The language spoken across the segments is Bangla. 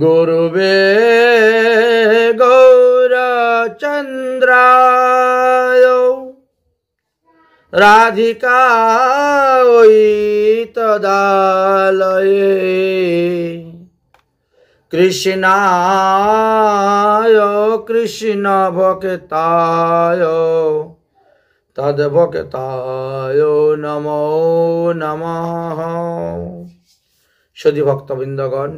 গুরুবে গৌরচন্দ্রায় রাধিকায় তদালয়ে কৃষ্ণায় কৃষ্ণ ভক্তায় তদ্ভক্তায় নমো নমঃ। সদী ভক্তবৃন্দগণ,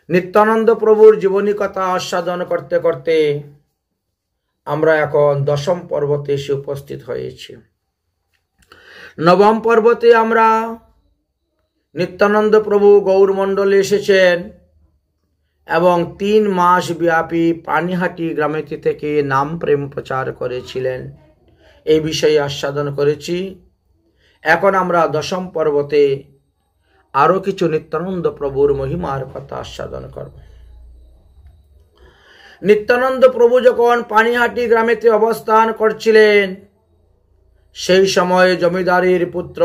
নিত্যানন্দ প্রভুর জীবনী কথা আস্বাদন করতে করতে আমরা এখন দশম পর্বতে এসে উপস্থিত হয়েছি। নবম পর্বতে আমরা নিত্যানন্দ প্রভু গৌরমণ্ডলে এসেছেন এবং 3 মাস ব্যাপী পানিহাটি গ্রামেতে থেকে নাম প্রেম প্রচার করেছিলেন। এই বিষয়ে আস্বাদন করেছি। এখন আমরা দশম পর্বতে আরো কিছু নিত্যানন্দ প্রভুর মহিমার কথা আস্বাদন করব। নিত্যানন্দ প্রভু যখন পানিহাটি গ্রামেতে অবস্থান করছিলেন, সেই সময় জমিদারের পুত্র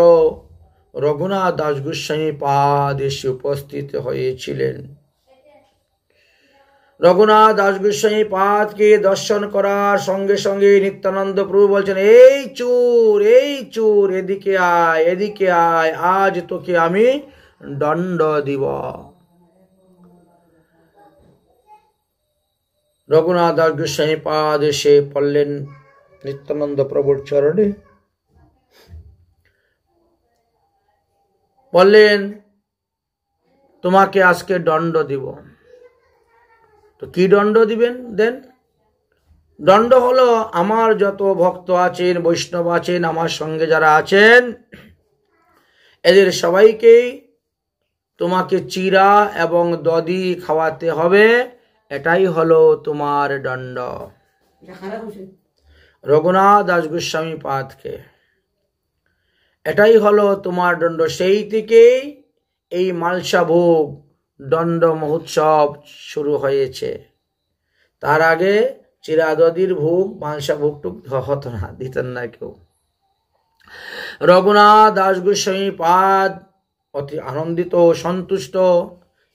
রঘুনাথ দাস গোস্বামী পাদ এসে উপস্থিত হয়েছিলেন। রঘুনাথ দাস গোস্বামী পাদকে দর্শন করার সঙ্গে সঙ্গে নিত্যানন্দ প্রভু বলছেন, এই চোর এদিকে আয়, এদিকে আয়, আজ তোকে আমি দণ্ড দিব। রঘুনাথ দাস গোস্বামী পাদ এসে পড়লেন নিত্যানন্দ প্রভুর চরণে, বললেন, তোমাকে আজকে দণ্ড দিব। তো কি দণ্ড দিবেন? দেন। দণ্ড হলো, আমার যত ভক্ত আছেন, বৈষ্ণব আছেন, আমার সঙ্গে যারা আছেন, এদের সবাইকেই তোমাকে চিরা এবং দধি খাওয়াতে হবে, এটাই হলো তোমার দণ্ড। রঘুনাথ দাস গোস্বামী পাদকে এটাই হলো তোমার দণ্ড। সেই থেকেই এই মালসা ভোগ দণ্ড মহোৎসব শুরু হয়েছে। তার আগে চিরাদদির ভোগ, মালসা ভোগটুক হতো না, দিতেন না কেউ। রঘুনাথ দাস গোস্বামী পাদ অতি আনন্দিত, সন্তুষ্ট।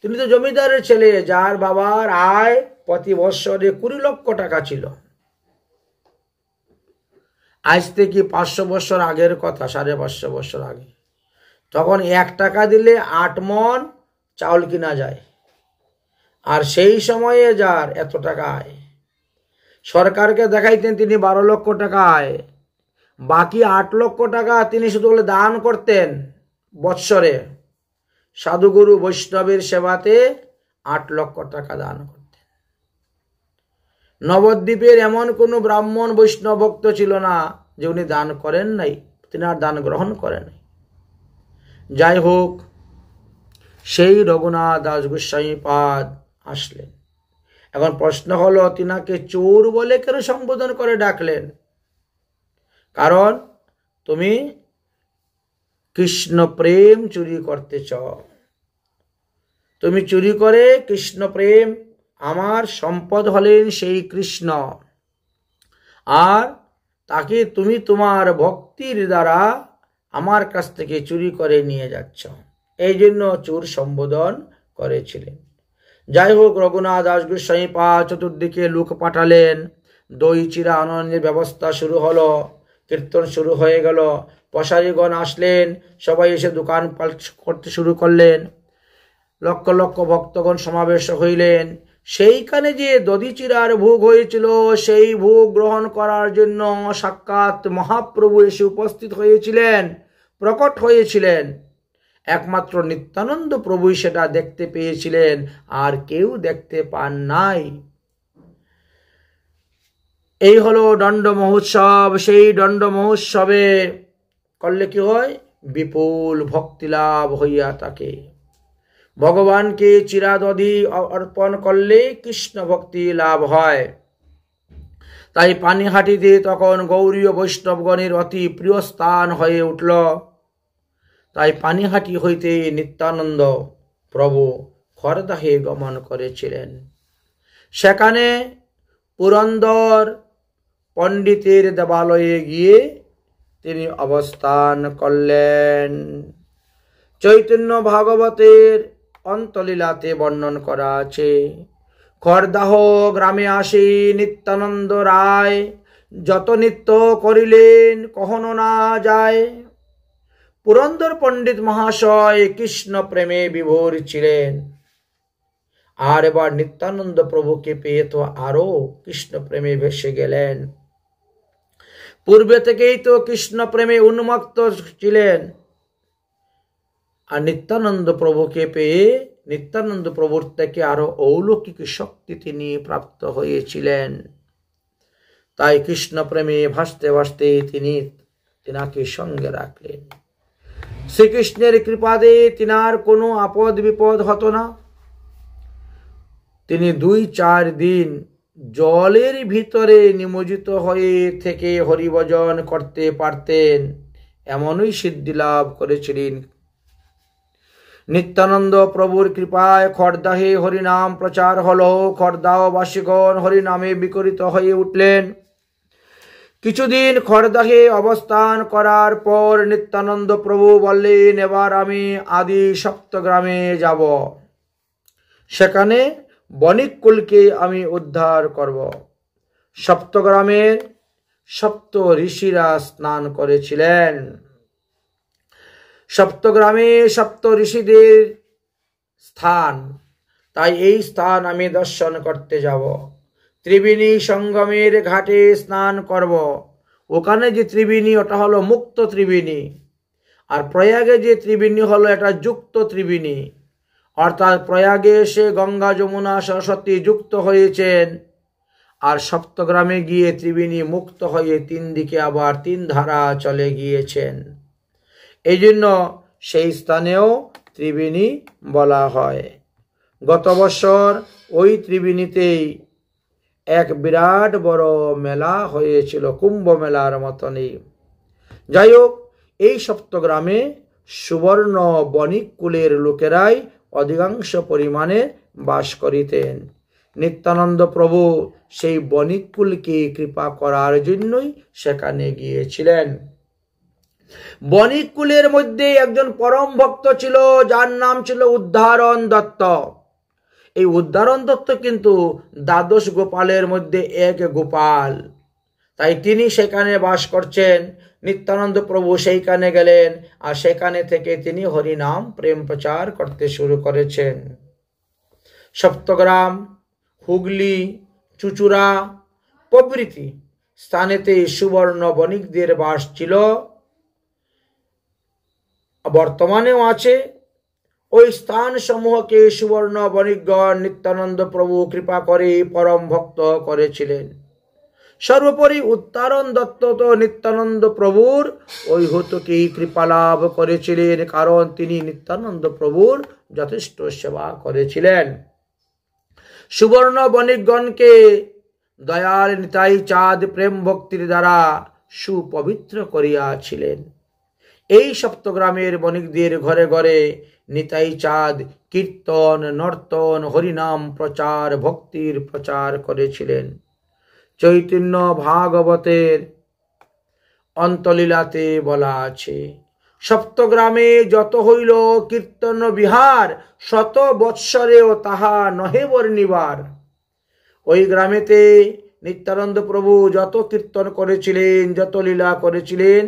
তিনি তো জমিদারের ছেলে, যার বাবার আয় প্রতি বৎসরে 20 লক্ষ টাকা ছিল। আজ থেকে 500 বছর আগের কথা, 550 বছর আগে, তখন 1 টাকা দিলে 8 মণ চাউল কিনা যায়। আর সেই সময়ে যার এত টাকা আয়, সরকারকে দেখাইতেন তিনি 12 লক্ষ টাকা আয়, বাকি 8 লক্ষ টাকা তিনি শুধু দান করতেন বৎসরে। সাধুগুরু বৈষ্ণবের সেবাতে 8 লক্ষ টাকা দান করতেন। নবদ্বীপের এমন কোনো ব্রাহ্মণ বৈষ্ণব ভক্ত ছিল না যে উনি দান করেন নাই, তিনি আর দান গ্রহণ করেন নাই। যাই হোক, সেই রঘুনাথ দাস গোস্বামী পাদ আসলেন। এখন প্রশ্ন হলো, তিনাকে চোর বলে কেন সম্বোধন করে ডাকলেন? কারণ তুমি কৃষ্ণ প্রেম চুরি করতেছ। তুমি চুরি করে কৃষ্ণ প্রেম, আমার সম্পদ হলেন সেই কৃষ্ণ, আর তাকে তুমি তোমার ভক্তির দ্বারা আমার কাছ থেকে চুরি করে নিয়ে যাচ্ছ। এই জন্য চোর সম্বোধন করেছিলেন। যাই হোক, রঘুনাথ দাস গোস্বামী পাদ চতুর্দিকে লোক পাঠালেন। দই চিরা আনন্দের ব্যবস্থা শুরু হলো, কীর্তন শুরু হয়ে গেল। পশারীগণ আসলেন, সবাই এসে দোকান করতে শুরু করলেন। লক্ষ লক্ষ ভক্তগণ সমাবেশ হইলেন। সেইখানে যে দধি চিরার ভোগ হয়েছিল, সেই ভোগ গ্রহণ করার জন্য সাক্ষাৎ মহাপ্রভু এসে উপস্থিত হয়েছিলেন, প্রকট হয়েছিলেন। একমাত্র নিত্যানন্দ প্রভুই সেটা দেখতে পেয়েছিলেন, আর কেউ দেখতে পান নাই। এই হলো দণ্ড মহোৎসব। সেই দণ্ড মহোৎসবে করলে কি হয়? বিপুল ভক্তি লাভ হইয়া থাকে। ভগবানকে চিরাদধি অর্পণ করলে কৃষ্ণ ভক্তি লাভ হয়। তাই পানিহাটিতে তখন গৌরীয় বৈষ্ণবগণের অতি প্রিয় স্থান হয়ে উঠল। তাই পানিহাটি হইতে নিত্যানন্দ প্রভু খড়দাহে গমন করেছিলেন। সেখানে পুরন্দর পণ্ডিতের দেবালয়ে গিয়ে তিনি অবস্থান করলেন। চৈতন্য ভাগবতের অন্তলীলাতে বর্ণন করা আছে। খড়দাহ গ্রামে আসি নিত্যানন্দ রায়, যত নিত্য করিলেন কখনো না যায়। পুরন্দর পণ্ডিত মহাশয় কৃষ্ণ প্রেমে বিভোর ছিলেন। আর এবার নিত্যানন্দ প্রভুকে পেয়ে তো আরো কৃষ্ণ প্রেমে ভেসে গেলেন। পূর্বে থেকেই তো কৃষ্ণ প্রেমে উন্মত্ত ছিলেন, আর নিত্যানন্দ প্রভুকে পেয়ে নিত্যানন্দ প্রভুর থেকে আরো অলৌকিক শক্তি তিনি প্রাপ্ত হয়েছিলেন। তাই কৃষ্ণ প্রেমে ভাসতে ভাসতে তিনি তিনাকে সঙ্গে রাখলেন। শ্রীকৃষ্ণের কৃপাতে তিনার কোনো আপদ বিপদ হতো না। তিনি 2-4 দিন জলের ভিতরে নিমজ্জিত হয়ে থেকে হরিভজন করতে পারতেন, এমনই সিদ্ধি লাভ করেছিলেন। নিত্যানন্দ প্রভুর কৃপায় খড়দাহে হরিনাম প্রচার হলো। খড়দাহবাসীগণ হরিনামে বিকরিত হয়ে উঠলেন। কিছুদিন খড়দাহে অবস্থান করার পর নিত্যানন্দ প্রভু বললেন, এবার আমি আদি সপ্তগ্রামে যাব, সেখানে বণিককুলকে আমি উদ্ধার করব। সপ্তগ্রামের সপ্ত ঋষিরা স্নান করেছিলেন। সপ্তগ্রামে সপ্ত ঋষিদের স্থান, তাই এই স্থান আমি দর্শন করতে যাব। ত্রিবেণী সঙ্গমের ঘাটে স্নান করব। ওখানে যে ত্রিবেণী ওটা হলো মুক্ত ত্রিবেণী, আর প্রয়াগে যে ত্রিবেণী হলো এটা যুক্ত ত্রিবেণী। অর্থাৎ প্রয়াগে এসে গঙ্গা যমুনা সরস্বতী যুক্ত হয়েছেন, আর সপ্তগ্রামে গিয়ে ত্রিবেণী মুক্ত হয়ে 3 দিকে আবার 3 ধারা চলে গিয়েছেন। এই জন্য সেই স্থানেও ত্রিবেণী বলা হয়। গত বছর ওই ত্রিবেণীতেই এক বিরাট বড় মেলা হয়েছিল, কুম্ভ মেলার মতনই। যাই হোক, এই সপ্তগ্রামে সুবর্ণ বণিক কুলের লোকেরাই অধিকাংশ পরিমাণে বাস করিতেন। নিত্যানন্দ প্রভু সেই বণিক কুলকে কৃপা করার জন্যই সেখানে গিয়েছিলেন। বণিক কুলের মধ্যে একজন পরম ভক্ত ছিল, যার নাম ছিল উদ্ধারণ দত্ত। এই উদ্ধারণ দত্ত কিন্তু দ্বাদশ গোপালের মধ্যে এক গোপাল, তাই তিনি সেখানে বাস করছেন। নিত্যানন্দ প্রভু সেইখানে গেলেন, আর সেখানে থেকে তিনি হরিনাম প্রেম প্রচার করতে শুরু করেছেন। সপ্তগ্রাম, হুগলি, চুচুড়া প্রভৃতি স্থানেতে সুবর্ণ বণিকদের বাস ছিল, বর্তমানেও আছে। ওই স্থান সমূহকে সুবর্ণ বণিকগণ নিত্যানন্দ প্রভু কৃপা করে পরম ভক্ত করেছিলেন। সর্বোপরি উত্তারণ দত্ত তো নিত্যানন্দ প্রভুর ওই হতকেই কৃপা লাভ করেছিলেন, কারণ তিনি নিত্যানন্দ প্রভুর যথেষ্ট সেবা করেছিলেন। সুবর্ণ বণিকগণকে দয়াল নিতাই চাঁদ প্রেম ভক্তির দ্বারা সুপবিত্র করিয়াছিলেন। এই সপ্তগ্রামের বণিকদের ঘরে ঘরে নিতাই চাঁদ কীর্তন, নর্তন, হরিনাম প্রচার, ভক্তির প্রচার করেছিলেন। চৈতন্য ভাগবতের অন্তলীলাতে বলা আছে, সপ্তগ্রামে যত হইল কীর্তন বিহার, 100 বৎসরেও তাহা নহে বর্ণিবার। ওই গ্রামেতে নিত্যানন্দ প্রভু যত কীর্তন করেছিলেন, যত লীলা করেছিলেন,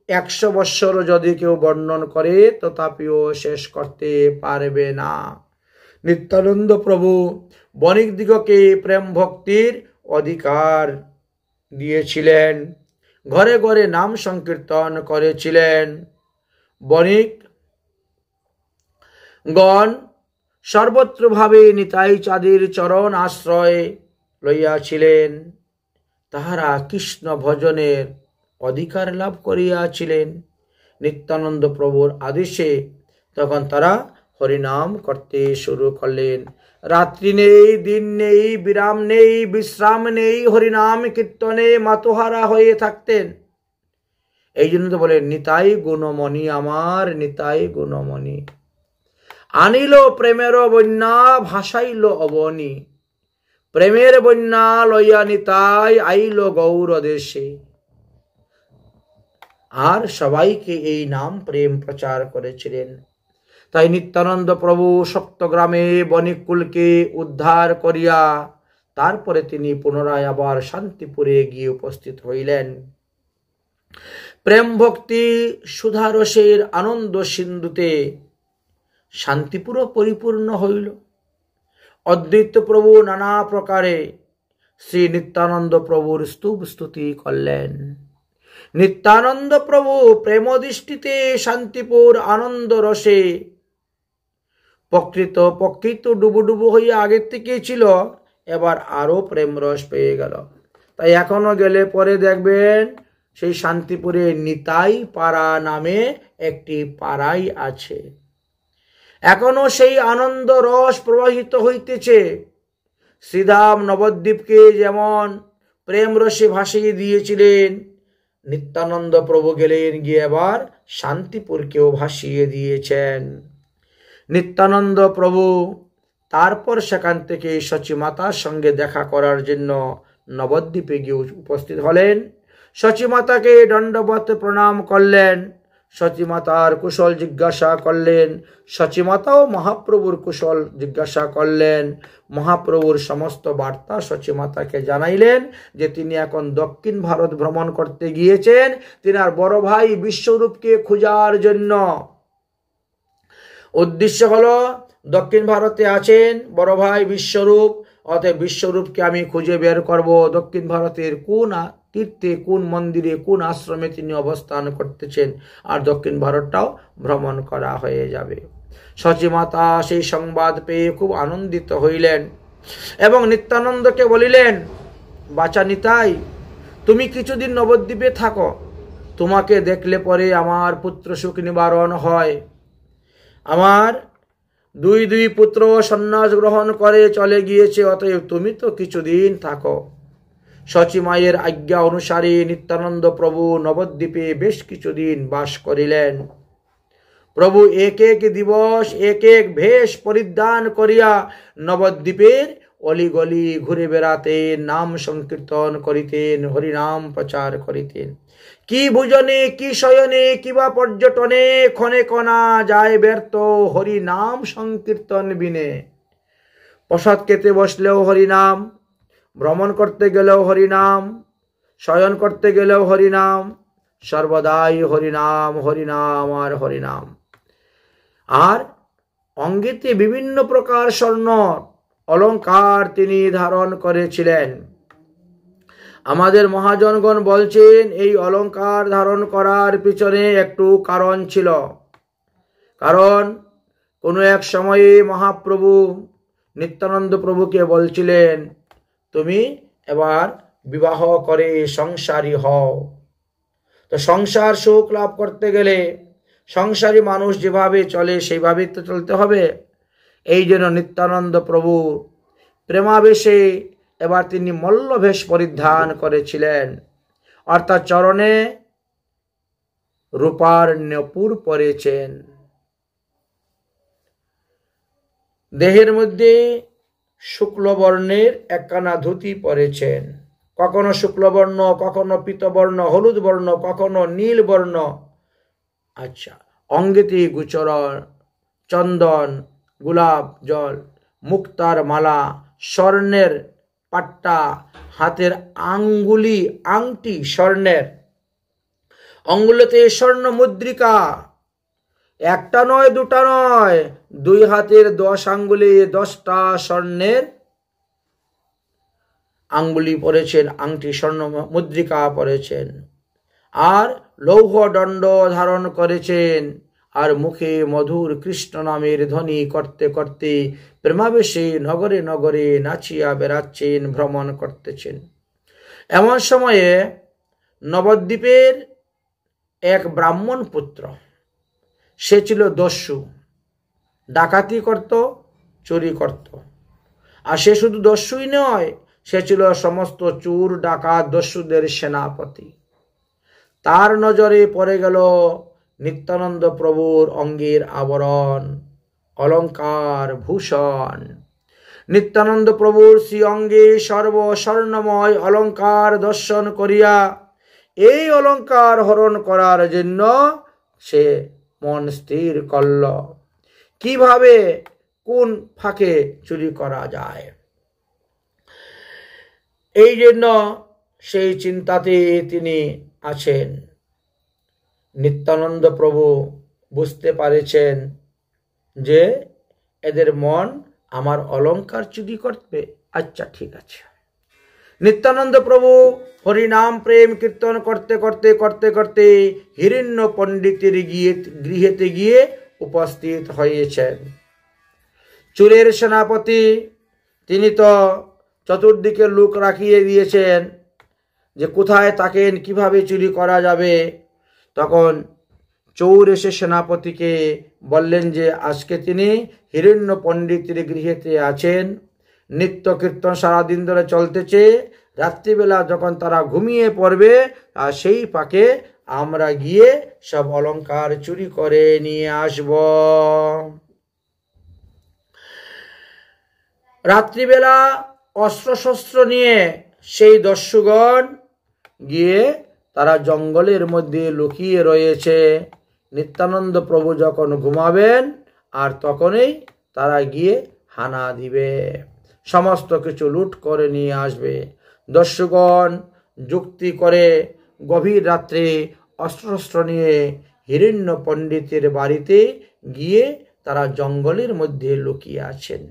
100 বৎসর যদি কেউ বর্ণন করে তথাপিও শেষ করতে পারবে না। নিত্যানন্দ প্রভু বণিক দিগকে প্রেম ভক্তির অধিকার দিয়েছিলেন, ঘরে ঘরে নাম সংকীর্তন করেছিলেন। বণিক গণ সর্বত্রভাবে নিতাই চাঁদের চরণ আশ্রয় লইয়াছিলেন। তাহারা কৃষ্ণ ভজনের অধিকার লাভ করিয়াছিলেন। নিত্যানন্দ প্রভুর আদেশে তখন তারা হরিনাম করতে শুরু করলেন। রাত্রি নেই, দিন নেই, বিরাম নেই, বিশ্রাম নেই, হরিনাম কীর্তনে মাতোহারা হয়ে থাকতেন। এই জন্য তো বলেন, নিতাই গুণমণি আমার, নিতাই গুণমণি। আনিল প্রেমের বন্যা, ভাসাইল অবনী। প্রেমের বন্যা লইয়া নিতাই আইল গৌর দেশে। আর সবাইকে এই নাম প্রেম প্রচার করেছিলেন। তাই নিত্যানন্দ প্রভু সপ্তগ্রামে বণিককুলকে উদ্ধার করিয়া তারপরে তিনি পুনরায় আবার শান্তিপুরে গিয়ে উপস্থিত হইলেন। প্রেম ভক্তি সুধারসের আনন্দ সিন্ধুতে শান্তিপুর পরিপূর্ণ হইল। অদ্বৈত প্রভু নানা প্রকারে শ্রী নিত্যানন্দ প্রভুর স্তব স্তুতি করলেন। নিত্যানন্দ প্রভু প্রেম দৃষ্টিতে শান্তিপুর আনন্দ রসে প্রকৃত ডুবুডুবু হয়ে আগের থেকে ছিল, এবার আরো প্রেম রস পেয়ে গেল। তাই এখনো গেলে পরে দেখবেন সেই শান্তিপুরে নিতাই পাড়া নামে একটি পাড়াই আছে, এখনো সেই আনন্দ রস প্রবাহিত হইতেছে। শ্রীধাম নবদ্বীপকে যেমন প্রেম রসে ভাসিয়ে দিয়েছিলেন, নিত্যানন্দ প্রভু গেলেন গিয়ে আবার শান্তিপুরকেও ভাসিয়ে দিয়েছেন। নিত্যানন্দ প্রভু তারপর সেখান থেকে সচিমাতার সঙ্গে দেখা করার জন্য নবদ্বীপে গিয়ে উপস্থিত হলেন। সচিমাতাকে দণ্ডবত প্রণাম করলেন, সচিমাতার কুশল জিজ্ঞাসা করলেন। সচিমাতাও মহাপ্রভুর কুশল জিজ্ঞাসা করলেন। মহাপ্রভুর সমস্ত বার্তা সচিমাতাকে জানাইলেন যে তিনি এখন দক্ষিণ ভারত ভ্রমণ করতে গিয়েছেন, তিনার বড় ভাই বিশ্বরূপকে খোঁজার জন্য। উদ্দেশ্য হলো দক্ষিণ ভারতে আছেন বড় ভাই বিশ্বরূপ, অতএব বিশ্বরূপকে আমি খুঁজে বের করব। দক্ষিণ ভারতের কোন তীর্থে, কোন মন্দিরে, কোন আশ্রমে তিনি অবস্থান করতেছেন, আর দক্ষিণ ভারতটাও ভ্রমণ করা হয়ে যাবে। সচিমাতা সেই সংবাদ পেয়ে খুব আনন্দিত হইলেন এবং নিত্যানন্দকে বলিলেন, বাছা নিতাই, তুমি কিছুদিন নবদ্বীপে থাকো, তোমাকে দেখলে পরে আমার পুত্র সুখ নিবারণ হয়। আমার দুই পুত্র সন্ন্যাস গ্রহণ করে চলে গিয়েছে, অতএব তুমি তো কিছুদিন থাকো। সচিমায়ের আজ্ঞা অনুসারে নিত্যানন্দ প্রভু নবদ্বীপে বেশ কিছুদিন বাস করিলেন। প্রভু এক এক দিবস এক এক বেশ পরিধান করিয়া নবদ্বীপের অলিগলি ঘুরে বেড়াতেন, নাম সংকীর্তন করিতেন, হরিনাম প্রচার করিতেন। কি ভোজনে, কি শয়নে, কিবা পর্যটনে ক্ষণে কণা যায় ব্যর্থ হরি নাম সংকীর্তন বিনে। প্রসাদ খেতে বসলেও হরিনাম, ভ্রমণ করতে গেলেও হরিনাম, শয়ন করতে গেলেও হরিনাম, সর্বদাই হরিনাম, হরিনাম আর হরিনাম। আর অঙ্গেতে বিভিন্ন প্রকার স্বর্ণ অলঙ্কার তিনি ধারণ করেছিলেন। আমাদের মহাজনগণ বলছেন এই অলঙ্কার ধারণ করার পিছনে একটু কারণ ছিল। কারণ কোনো এক সময়ে মহাপ্রভু নিত্যানন্দ প্রভুকে বলছিলেন, তুমি এবার বিবাহ করে সংসারী হও। তো সংসার সুখ লাভ করতে গেলে সংসারী মানুষ যেভাবে চলে সেইভাবেই তো চলতে হবে। এই জন্য নিত্যানন্দ প্রভু প্রেমাবেশে এবার তিনি মল্লবেশ পরিধান করেছিলেন, অর্থাৎ চরণে রূপার নূপুর পরেছেন, দেহের মধ্যে শুক্লবর্ণের একখানা ধুতি পরেছেন, কখনো শুক্লবর্ণ, কখনো পীতবর্ণ, হলুদ বর্ণ, কখনো নীল বর্ণ। আচ্ছা, অঙ্গেতে গুচরণ, চন্দন, গোলাপ জল, মুক্তার মালা, স্বর্ণের পাট্টা, হাতের আঙ্গুলি আংটি স্বর্ণের, অঙ্গুলিতে স্বর্ণ মুদ্রিকা, একটা নয় দুটা নয়, দুই হাতের 10 আঙ্গুলে 10টা স্বর্ণের আঙ্গুলি পরেছেন, আংটি স্বর্ণ মুদ্রিকা পরেছেন, আর লৌহ দণ্ড ধারণ করেছেন, আর মুখে মধুর কৃষ্ণ নামের ধ্বনি করতে করতে প্রেমাবেশে নগরে নগরে নাচিয়া বেড়াচ্ছেন, ভ্রমণ করতেছেন। এমন সময়ে নবদ্বীপের এক ব্রাহ্মণ পুত্র, সে ছিল দস্যু, ডাকাতি করত, চুরি করত। আর সে শুধু দস্যুই নয়, সে ছিল সমস্ত চোর ডাকাত দস্যুদের সেনাপতি। তার নজরে পড়ে গেল নিত্যানন্দ প্রভুর অঙ্গের আবরণ, অলঙ্কার, ভূষণ। নিত্যানন্দ প্রভুর শ্রী অঙ্গে সর্বস্বর্ণময় অলঙ্কার দর্শন করিয়া এই অলঙ্কার হরণ করার জন্য সে মন স্থির করল। কিভাবে কোন ফাঁকে চুরি করা যায়। এই জন্য সেই চিন্তাতে তিনি আছেন। নিত্যানন্দ প্রভু বুঝতে পারেছেন যে এদের মন আমার অলংকার চুরি করবে। আচ্ছা ঠিক আছে। নিত্যানন্দ প্রভু হরিনাম প্রেম কীর্তন করতে করতে করতে করতে হিরণ্য পণ্ডিতের গৃহেতে গিয়ে উপস্থিত হয়েছেন। চোরের সেনাপতি তিনি তো চতুর্দিকে লোক রাখিয়ে দিয়েছেন যে কোথায় থাকেন, কিভাবে চুরি করা যাবে। তখন চোর এসে সেনাপতিকে বললেন যে আজকে তিনি হিরণ্য পণ্ডিতের গৃহেতে আছেন, নিত্য কীর্তন সারাদিন ধরে চলতেছে, রাত্রিবেলা যখন তারা ঘুমিয়ে পড়বে আর সেই ফাঁকে আমরা গিয়ে সব অলংকার চুরি করে নিয়ে আসব। রাত্রিবেলা অস্ত্রশস্ত্র নিয়ে সেই দস্যুগণ গিয়ে তারা জঙ্গলের মধ্যে লুকিয়ে রয়েছে। নিত্যানন্দ প্রভু যখন ঘুমাবেন আর তখনই তারা গিয়ে হানা দিবে, সমস্ত কিছু লুট করে নিয়ে আসবে। দস্যুগণ যুক্তি করে গভীর রাত্রে অস্ত্রশস্ত্র নিয়ে হিরণ্য পণ্ডিতের বাড়িতে গিয়ে তারা জঙ্গলের মধ্যে লুকিয়ে আছেন।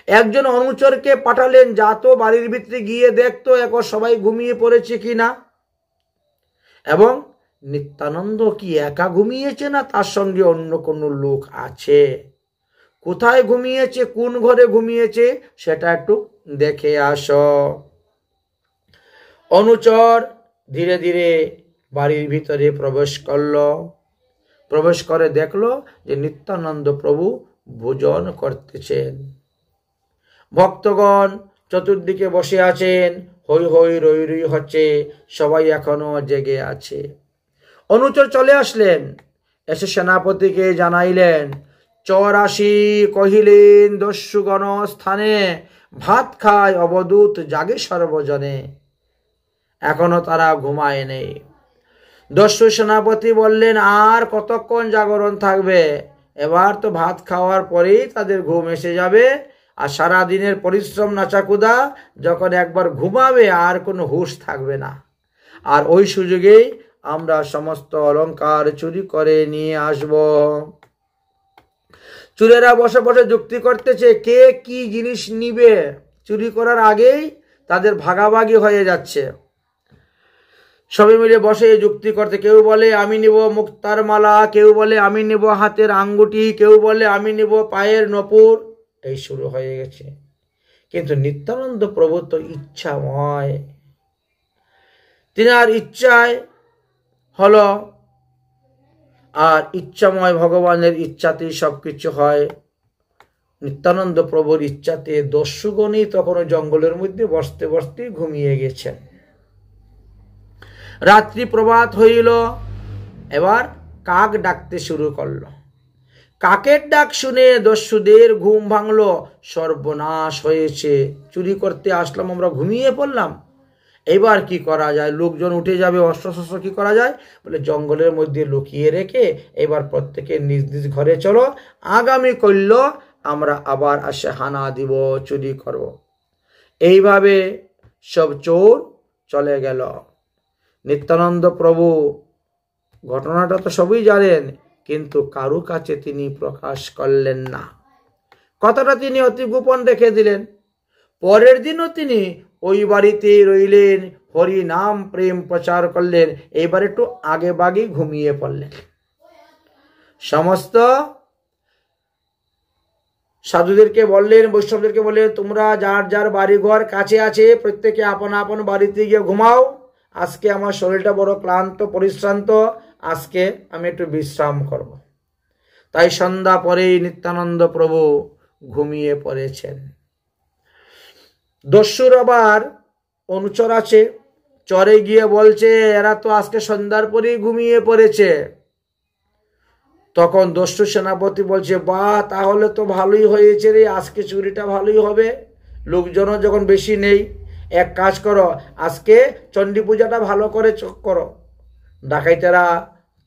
একজন অনুচরকে পাঠালেন, যা তো বাড়ির ভিতরে গিয়ে দেখতো এখন সবাই ঘুমিয়ে পড়েছে কিনা, এবং নিত্যানন্দ কি একা ঘুমিয়েছে না তার সঙ্গে অন্য কোনো লোক আছে, কোথায় ঘুমিয়েছে, কোন ঘরে ঘুমিয়েছে সেটা একটু দেখে আসো। অনুচর ধীরে ধীরে বাড়ির ভিতরে প্রবেশ করলো। প্রবেশ করে দেখলো যে নিত্যানন্দ প্রভু ভোজন করতেছেন। ভক্তগণ চতুর্দিকে বসে আছেন, হই হই রই রই হচ্ছে, সবাই এখনো জেগে আছে। অনুচর চলে আসলেন, এসে সেনাপতিকে জানাইলেন। চর আসি কহিলেন, দস্যুগণ স্থানে ভাত খায় অবধূত জাগে সর্বজনে। এখনো তারা ঘুমায় নেই। দস্যু সেনাপতি বললেন, আর কতক্ষণ জাগরণ থাকবে, এবার তো ভাত খাওয়ার পরেই তাদের ঘুম এসে যাবে, আর সারা দিনের পরিশ্রম নাচাকুদা যখন একবার ঘুমাবে আর কোনো হুঁশ থাকবে না, আর ওই সুযোগেই আমরা সমস্ত অলংকার চুরি করে নিয়ে আসব। চোরেরা বসে বসে যুক্তি করতেছে কে কি জিনিস নিবে, চুরি করার আগেই তাদের ভাগাভাগি হয়ে যাচ্ছে। সবাই মিলে বসে যুক্তি করতে, কেউ বলে আমি নিব মুক্তার মালা, কেউ বলে আমি নিব হাতের আঙ্গুটি, কেউ বলে আমি নিব পায়ের নপুর। এই শুরু হয়ে গেছে। কিন্তু নিত্যানন্দ প্রভু তো ইচ্ছাময়, তিনার ইচ্ছায় হলো, আর ইচ্ছাময় ভগবানের ইচ্ছাতেই সবকিছু হয়। নিত্যানন্দ প্রভুর ইচ্ছাতে দস্যুগণই তখন জঙ্গলের মধ্যে বসতে বসতে ঘুমিয়ে গেছেন। রাত্রি প্রভাত হইল, এবার কাক ডাকতে শুরু করলো। কাকের ডাক শুনে দস্যুদের ঘুম ভাঙলো, সর্বনাশ হয়েছে, চুরি করতে আসলাম আমরা ঘুমিয়ে পড়লাম, এবার কি করা যায়, লোকজন উঠে যাবে, অস্ত্রশস্ত্র কি করা যায়, বলে জঙ্গলের মধ্যে লুকিয়ে রেখে এবার প্রত্যেকে নিজ নিজ ঘরে চলো, আগামী কল্য আমরা আবার আসে হানা দিব, চুরি করব। এইভাবে সব চোর চলে গেল। নিত্যানন্দ প্রভু ঘটনাটা তো সবই জানেন, কিন্তু কারু কাছে তিনি প্রকাশ করলেন না, কথাটা তিনি অতি গোপন রেখে দিলেন। পরের দিনও তিনি ওই বাড়িতে রইলেন, হরি নাম প্রেম প্রচার করলেন, এইবার একটু আগে বাগে ঘুমিয়ে পড়লেন। সমস্ত সাধুদেরকে বললেন, বৈষ্ণবদেরকে বললেন, তোমরা যার যার বাড়িঘর কাছে আছে প্রত্যেকে আপন আপন বাড়িতে গিয়ে ঘুমাও, আজকে আমার শরীরটা বড় ক্লান্ত পরিশ্রান্ত, আজকে আমি একটু বিশ্রাম করব। তাই সন্ধ্যা পরেই নিত্যানন্দ প্রভু ঘুমিয়ে পড়েছেন। দস্যুর আবার অনুচর আছে, চরে গিয়ে বলছে এরা তো আজকে সন্ধ্যার পরেই ঘুমিয়ে পড়েছে। তখন দস্যু সেনাপতি বলছে, বাহ, তাহলে তো ভালোই হয়েছে রে, আজকে চুরিটা ভালোই হবে, লোকজনও যখন বেশি নেই, এক কাজ করো, আজকে চণ্ডী পূজাটা ভালো করে করো। ডাকাইতেরা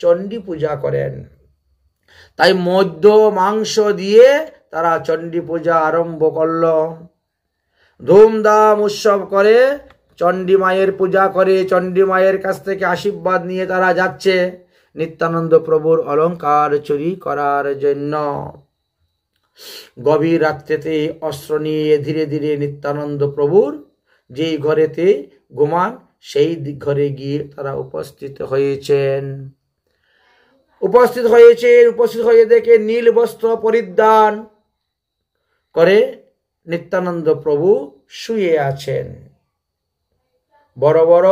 চণ্ডী পূজা করেন। তাই মদ্য মাংস দিয়ে তারা চণ্ডী পূজা আরম্ভ করল। ধুমধাম উৎসব করে চণ্ডী মায়ের পূজা করে চণ্ডী মায়ের কাছ থেকে আশীর্বাদ নিয়ে তারা যাচ্ছে নিত্যানন্দ প্রভুর অলঙ্কার চুরি করার জন্য। গভীর রাত্রেতে অস্ত্র নিয়ে ধীরে ধীরে নিত্যানন্দ প্রভুর যেই ঘরেতে ঘুমান সেই ঘরে গিয়ে তারা উপস্থিত হয়েছেন। উপস্থিত হয়ে দেখে নীল বস্ত্র পরিধান করে নিত্যানন্দ প্রভু শুয়ে আছেন। বড় বড়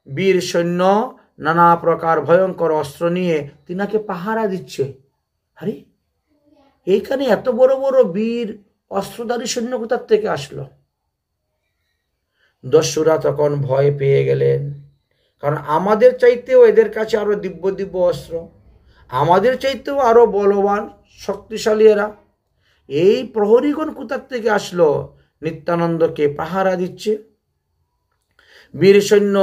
বীর সৈন্য নানা প্রকার ভয়ঙ্কর অস্ত্র নিয়ে তিনাকে পাহারা দিচ্ছে। আরে এইখানে এত বড় বড় বীর অস্ত্রধারী সৈন্য কোথার থেকে আসলো? দস্যুরা তখন ভয় পেয়ে গেলেন, কারণ আমাদের চাইতেও এদের কাছে আরো দিব্য দিব্য অস্ত্র, আমাদের চাইতেও আরো বলবান শক্তিশালী এরা। এই প্রহরীগণ কোথার থেকে আসলো নিত্যানন্দকে পাহারা দিচ্ছে? বীর সৈন্য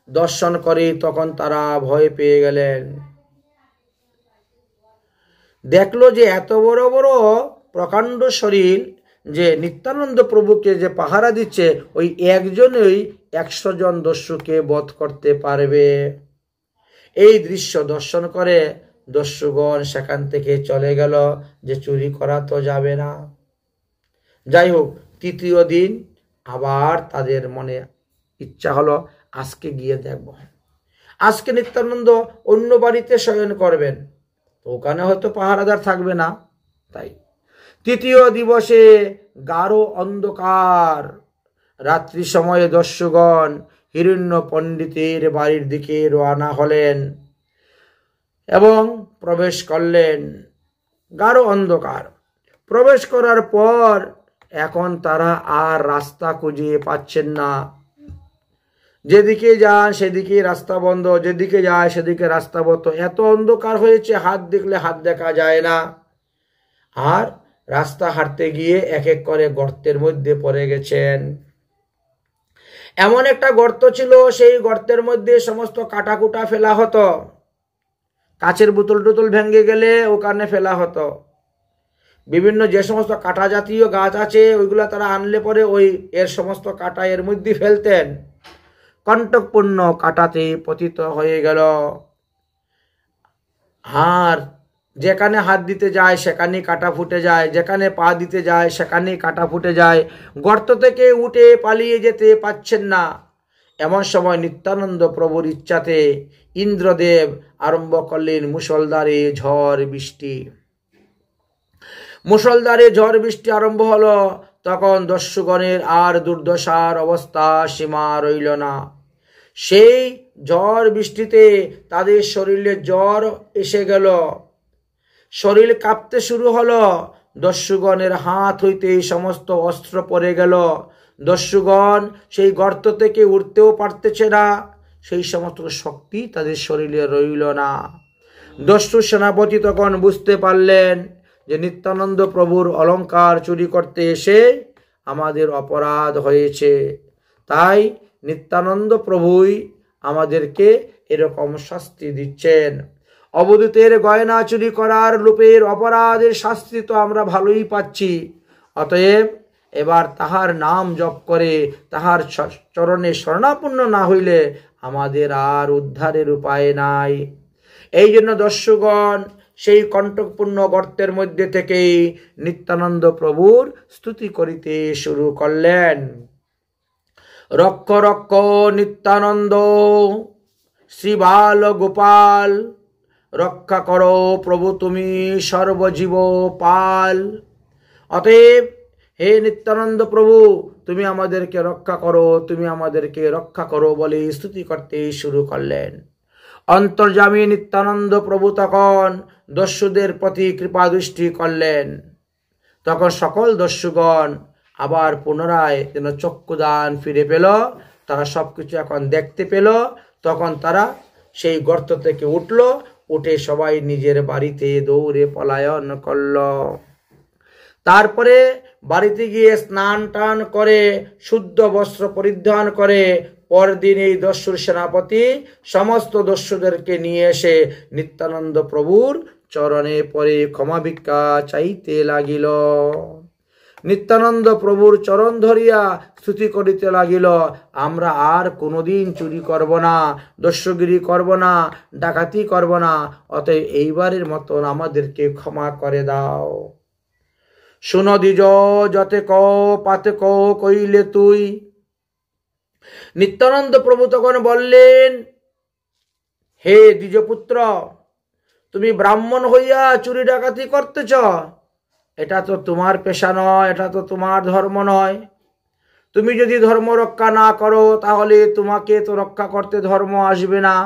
দর্শন করে তখন তারা ভয় পেয়ে গেলেন। দেখলো যে এত বড় বড় প্রকাণ্ড শরীর যে নিত্যানন্দ প্রভুকে যে পাহারা দিচ্ছে, ওই একজনই 100 জন দস্যুকে বধ করতে পারবে। এই দৃশ্য দর্শন করে দস্যুগণ সেখান থেকে চলে গেল, যে চুরি করা তো যাবে না। যাই হোক, তৃতীয় দিন আবার তাদের মনে ইচ্ছা হলো আজকে গিয়ে দেখব। আজকে নিত্যানন্দ অন্য বাড়িতে শয়ন করবেন, ওখানে হয়তো পাহারাদার থাকবে না। তাই তৃতীয় দিবসে গাঢ় অন্ধকার রাত্রি সময়ে দস্যুগণ হিরণ্য পণ্ডিতের বাড়ির দিকে রওনা হলেন এবং প্রবেশ করলেন। গাঢ় অন্ধকার প্রবেশ করার পর এখন তারা আর রাস্তা খুঁজে পাচ্ছেন না। যেদিকে যান সেদিকে রাস্তা বন্ধ, যেদিকে যায় সেদিকে রাস্তা বন্ধ। এত অন্ধকার হয়েছে, হাত দেখলে হাত দেখা যায় না। আর রাস্তা হাঁটতে গিয়ে এক এক করে গর্তের মধ্যে পড়ে গেছেন। এমন একটা গর্ত ছিল, সেই গর্তের মধ্যে সমস্ত কাটাকুটা ফেলা হতো। কাচের বোতল টোতল ভেঙে গেলে ওখানে ফেলা হতো। বিভিন্ন যে সমস্ত কাটা জাতীয় গাছ আছে ওইগুলা তারা আনলে পরে ওই এর সমস্ত কাটা এর মধ্যে ফেলতেন। কণ্টকপূর্ণ কাটাতে পতিত হয়ে গেল। আর যেখানে হাত দিতে যায় সেখানেই কাটা ফুটে যায়, যেখানে পা দিতে যায় সেখানেই কাটা ফুটে যায়। গর্ত থেকে উঠে পালিয়ে যেতে পারছেন না। এমন সময় নিত্যানন্দ প্রভুর ইচ্ছাতে ইন্দ্রদেব আরম্ভ করলেন মুষলধারে ঝড় বৃষ্টি। মুষলধারে ঝড় বৃষ্টি আরম্ভ হলো। তখন দস্যুগণের আর দুর্দশার অবস্থা সীমা রইল না। সেই ঝড় বৃষ্টিতে তাদের শরীরে জ্বর এসে গেল, শরীর কাঁপতে শুরু হলো। দস্যুগণের হাত হইতে সমস্ত অস্ত্র পড়ে গেল। দস্যুগণ সেই গর্ত থেকে উঠতেও পারতেছে না, সেই সমস্ত শক্তি তাদের শরীরে রইল না। দস্যু সেনাপতি তখন বুঝতে পারলেন যে নিত্যানন্দ প্রভুর অলঙ্কার চুরি করতে এসে আমাদের অপরাধ হয়েছে, তাই নিত্যানন্দ প্রভুই আমাদেরকে এরকম শাস্তি দিচ্ছেন। অবধূতের গয়না চুরি করার লোপের অপরাধের শাস্তি তো আমরা ভালোই পাচ্ছি, অতএব এবার তাহার নাম জপ করে তাহার চরণে শরণাপন্ন না হইলে আমাদের আর উদ্ধারের উপায় নাই। এই জন্য দস্যুগণ সেই কণ্টকপূর্ণ গর্তের মধ্যে থেকেই নিত্যানন্দ প্রভুর স্তুতি করিতে শুরু করলেন। রক্ষ রক্ষ নিত্যানন্দ, শ্রীবাল গোপাল, রক্ষা করো প্রভু তুমি সর্বজীব পাল। অতএব হে নিত্যানন্দ প্রভু, তুমি আমাদেরকে রক্ষা করো, তুমি আমাদেরকে রক্ষা করো বলে স্তুতি করতে শুরু করলেন। অন্তর্যামী নিত্যানন্দ প্রভু তখন দস্যুদের প্রতি কৃপা দৃষ্টি করলেন। তখন সকল দস্যুগণ আবার পুনরায় যেন চক্ষুদান ফিরে পেল, তারা সবকিছু এখন দেখতে পেল। তখন তারা সেই গর্ত থেকে উঠল, উঠে সবাই নিজের বাড়িতে দৌড়ে পলায়ন করল। তারপরে বাড়িতে গিয়ে স্নান টান করে শুদ্ধ বস্ত্র পরিধান করে পরদিন এই দস্যুর সেনাপতি সমস্ত দস্যুদেরকে নিয়ে এসে নিত্যানন্দ প্রভুর চরণে পরে ক্ষমা ভিক্ষা চাইতে লাগিল। নিত্যানন্দ প্রভুর চরণ ধরিয়া স্তুতি করিতে লাগিল, আমরা আর কোনোদিন চুরি করব না, দস্যুগিরি করব না, ডাকাতি করব না, অতএব এইবারের মতন আমাদেরকে ক্ষমা করে দাও। শুন দ্বিজ যতে ক পাতে ক কইলে তুই। নিত্যানন্দ প্রভু তখন বললেন, হে দ্বিজপুত্র, তুমি ব্রাহ্মণ হইয়া চুরি ডাকাতি করতেছ, এটা তো তোমার পেশা নয়, এটা তো তোমার ধর্ম নয়। তুমি যদি ধর্ম রক্ষা না করো তাহলে তোমাকে তো রক্ষা করতে ধর্ম আসবে না।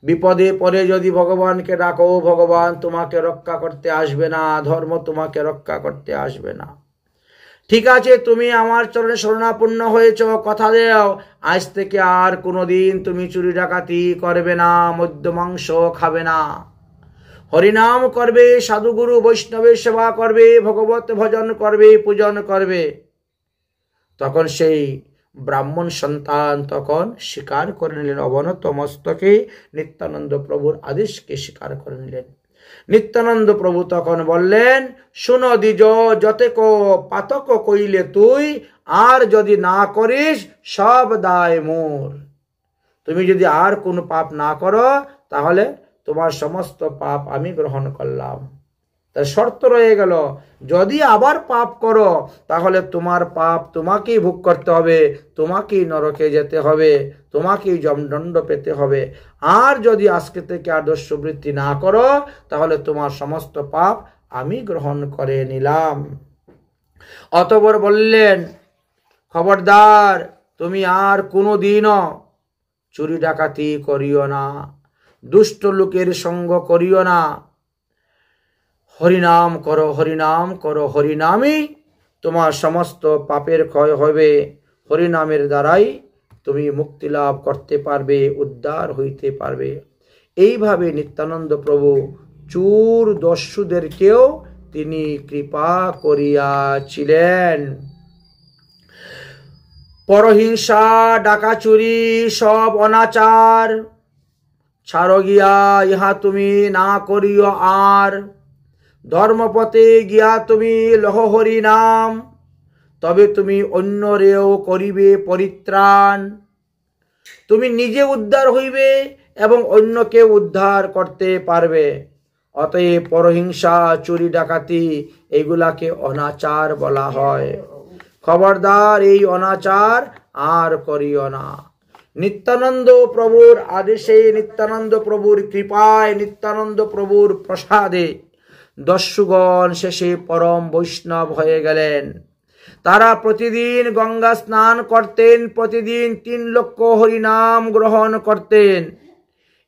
বিপদে পড়ে যদি ভগবানকে ডাকো, ভগবান তোমাকে রক্ষা করতে আসবে না, ধর্ম তোমাকে রক্ষা করতে আসবে না। ঠিক আছে, তুমি আমার চরণে শরণাপন্ন হয়েছ, কথা দাও আজ থেকে আর কোনোদিন তুমি চুরি ডাকাতি করবে না, মদ্য মাংস খাবে না, হরিনাম করবে, সাধুগুরু বৈষ্ণবের সেবা করবে, ভগবত ভজন করবে, পূজন করবে। তখন সেই ব্রাহ্মণ সন্তান তখন স্বীকার করে নিলেন, অবনত মস্তকে নিত্যানন্দ প্রভুর আদেশকে স্বীকার করে নিলেন। নিত্যানন্দ প্রভু তখন বললেন, শুন দ্বিজ যতে ক পাতক কইলে তুই, আর যদি না করিস সব দায় মোর। তুমি যদি আর কোনো পাপ না করো তাহলে তোমার সমস্ত পাপ আমি গ্রহণ করলাম। তার শর্ত রয়ে গেল, যদি আবার পাপ করো তাহলে তোমার পাপ তোমাকেই ভোগ করতে হবে, তোমাকেই নরকে যেতে হবে, তোমাকেই যমদণ্ড পেতে হবে। আর যদি আজকে থেকে আর দস্যুবৃত্তি না করো তাহলে তোমার সমস্ত পাপ আমি গ্রহণ করে নিলাম। অতঃপর বললেন, খবরদার, তুমি আর কোনো দিনও চুরি ডাকাতি করিও না, দুষ্ট লোকের সঙ্গ করিও না, হরিনাম করো, হরিনাম করো, হরিনামই তোমার সমস্ত পাপের ক্ষয় হবে, হরিনামের দ্বারাই তুমি মুক্তি লাভ করতে পারবে, উদ্ধার হইতে পারবে। এইভাবে নিত্যানন্দ প্রভু চোর দস্যুদেরকেও তিনি কৃপা করিয়াছিলেন। পরহিংসা, ডাকাচুরি, সব অনাচার ছাড়ো গিয়া, ইহা তুমি না করিও আর। ধর্মপথে গিয়া তুমি লহ হরি নাম, তবে তুমি অন্যরেও করিবে পরিত্রাণ। তুমি নিজে উদ্ধার হইবে এবং অন্যকে উদ্ধার করতে পারবে। অতএব পরহিংসা, চুরি ডাকাতি এইগুলাকে অনাচার বলা হয়। খবরদার, এই অনাচার আর করিও না। নিত্যানন্দ প্রভুর আদেশে, নিত্যানন্দ প্রভুর কৃপায়, নিত্যানন্দ প্রভুর প্রসাদে দস্যুগণ শেষে পরম বৈষ্ণব হয়ে গেলেন। তারা প্রতিদিন গঙ্গা স্নান করতেন, প্রতিদিন 3 লক্ষ হরিনাম গ্রহণ করতেন।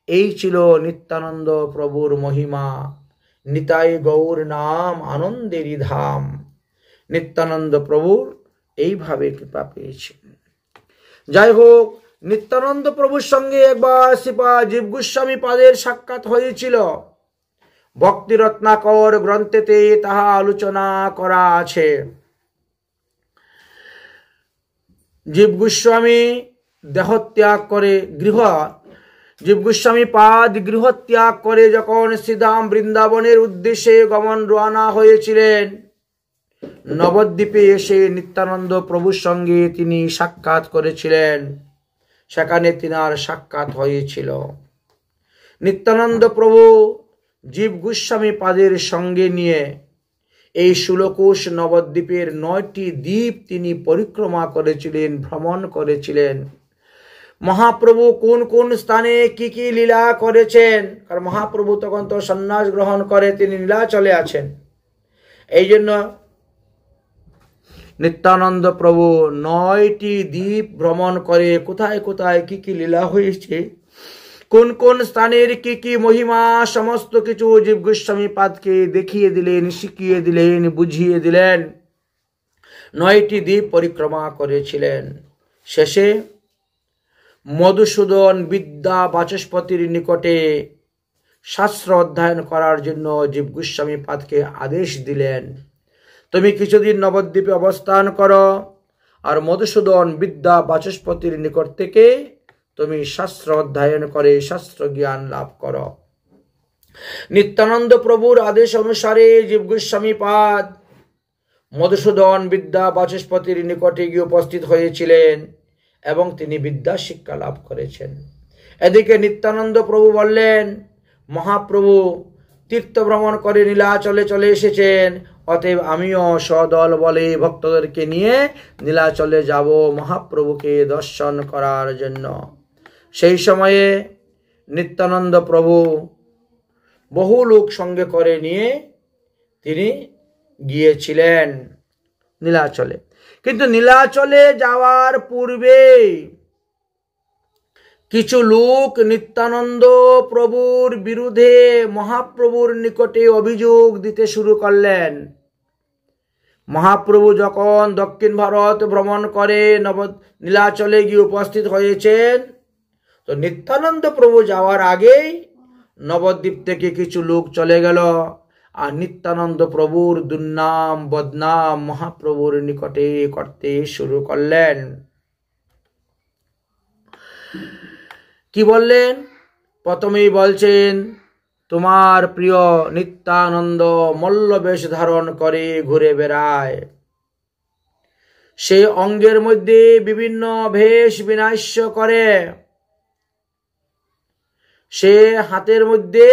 এই ছিল নিত্যানন্দ প্রভুর মহিমা। নিতাই গৌর নাম আনন্দেরই ধাম। নিত্যানন্দ প্রভুর এইভাবে কৃপা পেয়েছেন। যাই হোক, নিত্যানন্দ প্রভুর সঙ্গে একবার শ্রীপাদ জীব গোস্বামী পাদের সাক্ষাৎ হয়েছিল। ভক্তি রত্নাকর গ্রন্থেতে তাহা আলোচনা করা আছে। জীব গোস্বামী দেহত্যাগ করে জীব গোস্বামী পাদ গৃহত্যাগ করে যখন শ্রীধাম বৃন্দাবনের উদ্দেশ্যে গমন রওনা হয়েছিলেন, নবদ্বীপে এসে নিত্যানন্দ প্রভুর সঙ্গে তিনি সাক্ষাৎ করেছিলেন। সেখানে তিনার সাক্ষাৎ হয়েছিল। নিত্যানন্দ প্রভু জীব গোস্বামী পাদের সঙ্গে নিয়ে এই ষোলকোশ নবদ্বীপের 9টি দ্বীপ তিনি পরিক্রমা করেছিলেন, ভ্রমণ করেছিলেন। মহাপ্রভু কোন কোন স্থানে কি কি লীলা করেছেন, কারণ মহাপ্রভু তখন তো সন্ন্যাস গ্রহণ করে তিনি লীলা চলে আছেন। এই জন্য নিত্যানন্দ প্রভু 9টি দ্বীপ ভ্রমণ করে কোথায় কোথায় কি কি লীলা হয়েছে, কোন কোন স্থানের কি কি মহিমা, সমস্ত কিছু জীব গোস্বামী পাদকে দেখিয়ে দিলেন, শিখিয়ে দিলেন, বুঝিয়ে দিলেন। 9টি দ্বীপ পরিক্রমা করেছিলেন। শেষে মধুসূদন বিদ্যা বাচস্পতির নিকটে শাস্ত্র অধ্যয়ন করার জন্য জীব গোস্বামী পাদকে আদেশ দিলেন, তুমি কিছুদিন নবদ্বীপে অবস্থান করো আর মধুসূদন বিদ্যা বাচস্পতির নিকট থেকে তুমি শাস্ত্র অধ্যয়ন করে শাস্ত্র জ্ঞান লাভ করো। নিত্যানন্দ প্রভুর আদেশ অনুসারে জীব গোস্বামী পাদ মধুসূদন বিদ্যা বাচস্পতির নিকটে গিয়ে উপস্থিত হয়েছিলেন এবং তিনি বিদ্যা শিক্ষা লাভ করেছেন। এদিকে নিত্যানন্দ প্রভু বললেন, মহাপ্রভু তীর্থ ভ্রমণ করে নীলাচলে চলে এসেছেন, অতএব আমিও সদল বলে ভক্তদেরকে নিয়ে নীলাচলে যাব মহাপ্রভুকে দর্শন করার জন্য। সেই সময়ে নিত্যানন্দ প্রভু বহু লোক সঙ্গে করে নিয়ে তিনি গিয়েছিলেন নীলাচলে। কিন্তু নীলাচলে যাওয়ার পূর্বে কিছু লোক নিত্যানন্দ প্রভুর বিরুদ্ধে মহাপ্রভুর নিকটে অভিযোগ দিতে শুরু করলেন। মহাপ্রভু যখন দক্ষিণ ভারত ভ্রমণ করে নীলাচলে গিয়ে উপস্থিত হয়েছেন, তো নিত্যানন্দ প্রভু যাওয়ার আগেই নবদ্বীপ থেকে কিছু লোক চলে গেল আর নিত্যানন্দ প্রভুর দুর্নাম বদনাম মহাপ্রভুর নিকটে করতে শুরু করলেন। কি বললেন? প্রথমেই বলছেন, তোমার প্রিয় নিত্যানন্দ মল্লবেশ ধারণ করে ঘুরে বেড়ায়, সে অঙ্গের মধ্যে বিভিন্ন ভেষ বিন্যাস করে, সে হাতের মধ্যে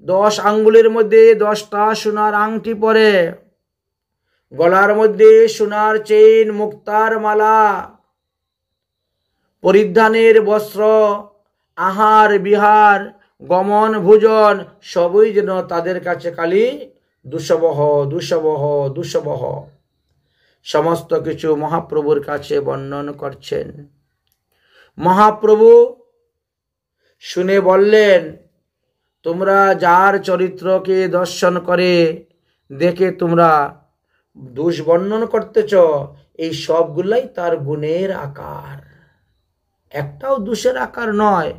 10 আঙ্গুলের মধ্যে 10টা সোনার আংটি পরে, গলার মধ্যে সোনার চেইন, মুক্তার মালা, পরিধানের বস্ত্র, আহার বিহার, গমন ভোজন সবই যেন তাদের কাছে খালি দুঃসবহ দুঃসবহ দুঃসবহ। সমস্ত কিছু মহাপ্রভুর কাছে বর্ণন করছেন। মহাপ্রভু শুনে বললেন, তোমরা যার চরিত্রকে দর্শন করে দেখে তোমরা দোষ বর্ণন করতেছ, এই সবগুলাই তার গুণের আকার, একটাও দোষের আকার নয়।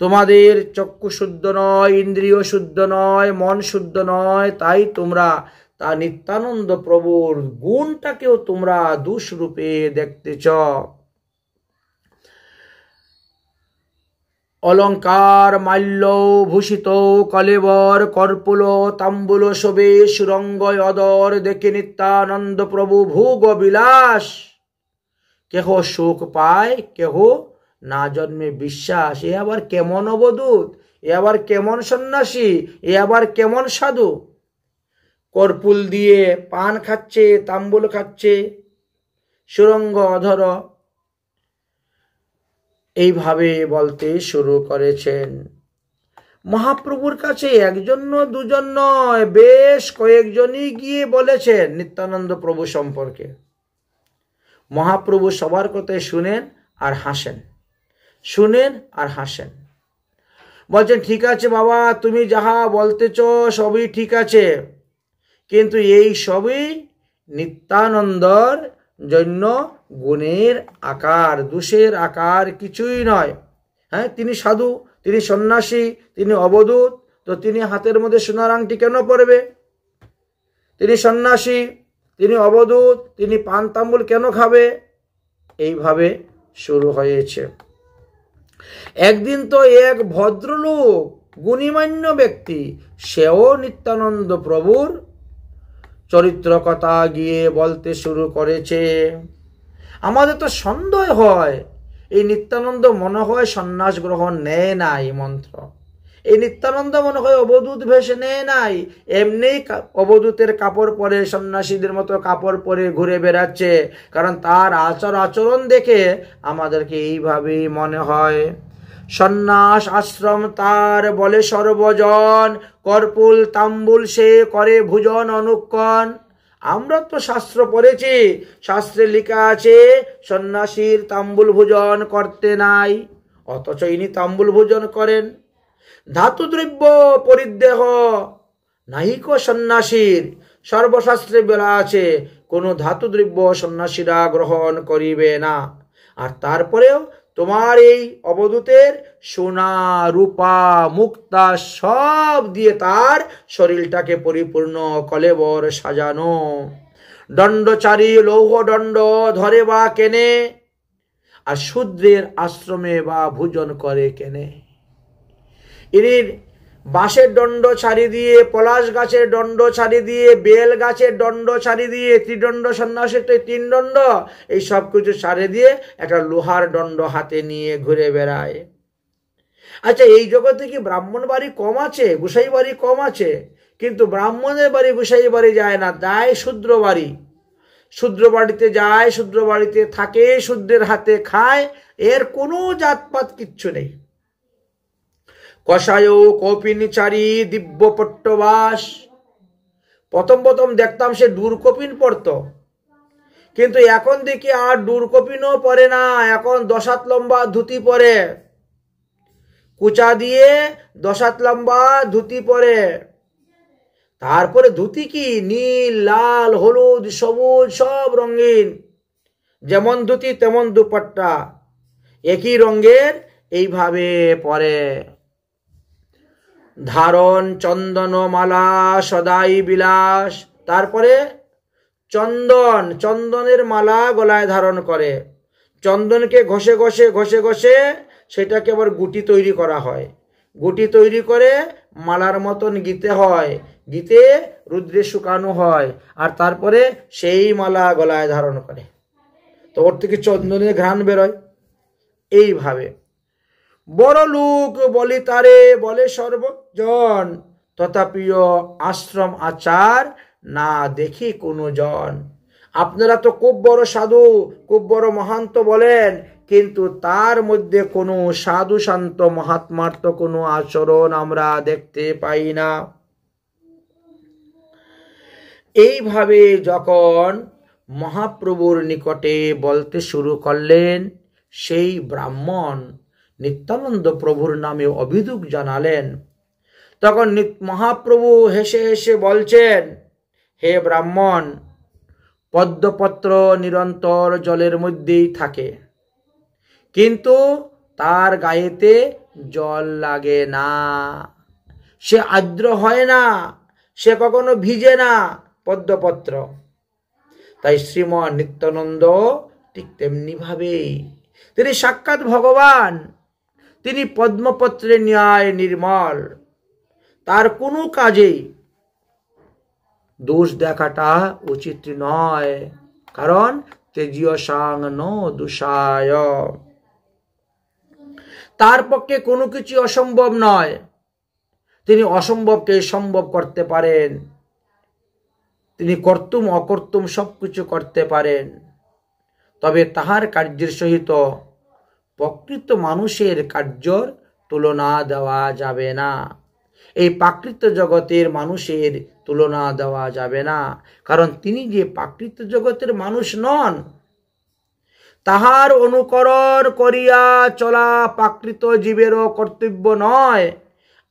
তোমাদের চক্ষু শুদ্ধ নয়, ইন্দ্রিয় শুদ্ধ নয়, মন শুদ্ধ নয়, তাই তোমরা তা নিত্যানন্দ প্রভুর গুণটাকেও তোমরা দোষ রূপে দেখতেছ। অলঙ্কার মাল্য ভূষিত কলেবর কর্পুল তাম্বুল শোভে সুরঙ্গ অদর দেখে নিত্যানন্দ প্রভু ভোগ বিলাস, কেহ সুখ পায় কেহ না জন্মে বিশ্বাস। এ আবার কেমন অবধূত, এ আবার কেমন সন্ন্যাসী, এ আবার কেমন সাধু? কর্পুল দিয়ে পান খাচ্ছে, তাম্বুল খাচ্ছে, সুরঙ্গ অধর, এইভাবে বলতে শুরু করেছেন। মহাপ্রভুর কাছে একজন দুজন নয়, বেশ কয়েকজনই গিয়ে বলেছেন নিত্যানন্দ প্রভু সম্পর্কে। মহাপ্রভু সবার কথাই শুনেন আর হাসেন, শুনেন আর হাসেন। বলছেন, ঠিক আছে বাবা, তুমি যাহা বলতেছ সবই ঠিক আছে, কিন্তু এই সবই নিত্যানন্দর জন্য গুণের আকার, দোষের আকার কিছুই নয়। হ্যাঁ, তিনি সাধু, তিনি সন্ন্যাসী, তিনি অবধূত, তো তিনি হাতের মধ্যে সোনার আংটি কেন পরবে? তিনি সন্ন্যাসী, তিনি অবধূত, তিনি পান তাম্বুল কেন খাবে? এইভাবে শুরু হয়েছে। একদিন তো এক ভদ্রলোক, গুণীমান্য ব্যক্তি, সেও নিত্যানন্দ প্রভুর চরিত্র কথা গিয়ে বলতে শুরু করেছে। আমাদের তো সন্দেহ হয়, এই নিত্যানন্দ মনে হয় সন্ন্যাস গ্রহণ নেয় নাই মন্ত্র, এই নিত্যানন্দ মনে হয় অবধূত ভেষে নেয় নাই, এমনি অবধূতের কাপড় পরে সন্ন্যাসীদের মতো কাপড় পরে ঘুরে বেড়াচ্ছে, কারণ তার আচরণ দেখে আমাদেরকে এইভাবেই মনে হয়। সন্ন্যাস আশ্রম তার বলে সর্বজন, কর্পুল তাম্বুল সে করে ভোজন অনুক্ষণ। আমরা তো শাস্ত্র পড়েছি, শাস্ত্রে লেখা আছে সন্ন্যাসীর তাম্বুল ভোজন করতে নাই, অথচ ইনি তাম্বুল ভোজন করেন। ধাতু দ্রব্য পরিদেহ নাহিক সন্ন্যাসীর, সর্বশাস্ত্রে বলা আছে কোনো ধাতু দ্রব্য সন্ন্যাসীরা গ্রহণ করিবে না। আর তারপরেও তোমার এই অবধূতের সোনা রূপা মুক্তা সব দিয়ে তার শরীরটাকে পরিপূর্ণ কলেবর সাজানো, দণ্ডচারী লৌহ দণ্ড ধরে বা কেনে, আর শূদ্রের আশ্রমে বা ভোজন করে কেনে। ইনি বাঁশের দণ্ড ছাড়ি দিয়ে, পলাশ গাছের দণ্ড ছাড়ি দিয়ে, বেল গাছের দণ্ড ছাড়ি দিয়ে, ত্রিদণ্ড সন্ন্যাসের তো 3 দণ্ড, এই সব কিছু ছাড়ি দিয়ে একটা লোহার দণ্ড হাতে নিয়ে ঘুরে বেড়ায়। আচ্ছা, এই জগতে কি ব্রাহ্মণ বাড়ি কম আছে, গোসাই বাড়ি কম আছে? কিন্তু ব্রাহ্মণের বাড়ি গোসাই বাড়ি যায় না, যায় শূদ্র বাড়ি। শূদ্র বাড়িতে যায়, শূদ্র বাড়িতে থাকে, শূদ্রের হাতে খায়, এর কোনো জাতপাত কিচ্ছু নেই। কষায় কৌপিনীচারী দিব্য পট্টবাস। প্রথম প্রথম দেখতাম সে ডুরকপিন পরতো, কিন্তু এখন দেখি আর ডুরকপিনও পরে না, এখন 10 হাত লম্বা ধুতি পরে, কুচা দিয়ে 10 হাত লম্বা ধুতি পরে। তারপরে ধুতি কি নীল, লাল, হলুদ, সবুজ সব রঙিন, যেমন ধুতি তেমন দুপাট্টা, একই রঙের, এইভাবে পরে। ধারণ চন্দনমালা সদাই বিলাস। তারপরে চন্দন, চন্দনের মালা গলায় ধারণ করে। চন্দনকে ঘষে ঘষে ঘষে ঘষে সেটাকে আবার গুটি তৈরি করা হয়। গুটি তৈরি করে মালার মতন গীতে হয়, গীতে রুদ্রে শুকানো হয়, আর তারপরে সেই মালা গলায় ধারণ করে। তো ওর থেকে চন্দনের ঘ্রাণ বেরোয়। এইভাবে বড় লোক বলি তারে বলে সর্বজন, তথাপিও আশ্রম আচার না দেখি কোনো জন। আপনারা তো খুব বড় সাধু, খুব বড় মহান্ত বলেন, কিন্তু তার মধ্যে কোনো সাধু শান্ত মহাত্মার তো কোনো আচরণ আমরা দেখতে পাই না। এইভাবে যখন মহাপ্রভুর নিকটে বলতে শুরু করলেন, সেই ব্রাহ্মণ নিত্যানন্দ প্রভুর নামে অভিযোগ জানালেন। তখন মহাপ্রভু হেসে হেসে বলছেন, হে ব্রাহ্মণ, পদ্মপত্র নিরন্তর জলের মধ্যেই থাকে, কিন্তু তার গায়েতে জল লাগে না, সে আর্দ্র হয় না, সে কখনো ভিজে না পদ্মপত্র। তাই শ্রীমৎ নিত্যানন্দ ঠিক তেমনি ভাবেই তিনি সাক্ষাৎ ভগবান, তিনি পদ্মপত্রের ন্যায় নির্মল। তার কোনো কাজেই দোষ দেখাটা উচিত নয়, কারণ তেজীয় সাং ন দুষায়। তার পক্ষে কোনো কিছু অসম্ভব নয়, তিনি অসম্ভবকে সম্ভব করতে পারেন, তিনি কর্তুম অকর্তুম সবকিছু করতে পারেন। তবে তাহার কার্যের সহিত প্রকৃত মানুষের কার্যর তুলনা দেওয়া যাবে না। এই প্রাকৃত জগতের মানুষের তুলনা দেওয়া যাবে না, কারণ তিনি যে প্রাকৃত জগতের মানুষ নন। তাহার অনুকরণ করিয়া চলা প্রাকৃত জীবেরও কর্তব্য নয়।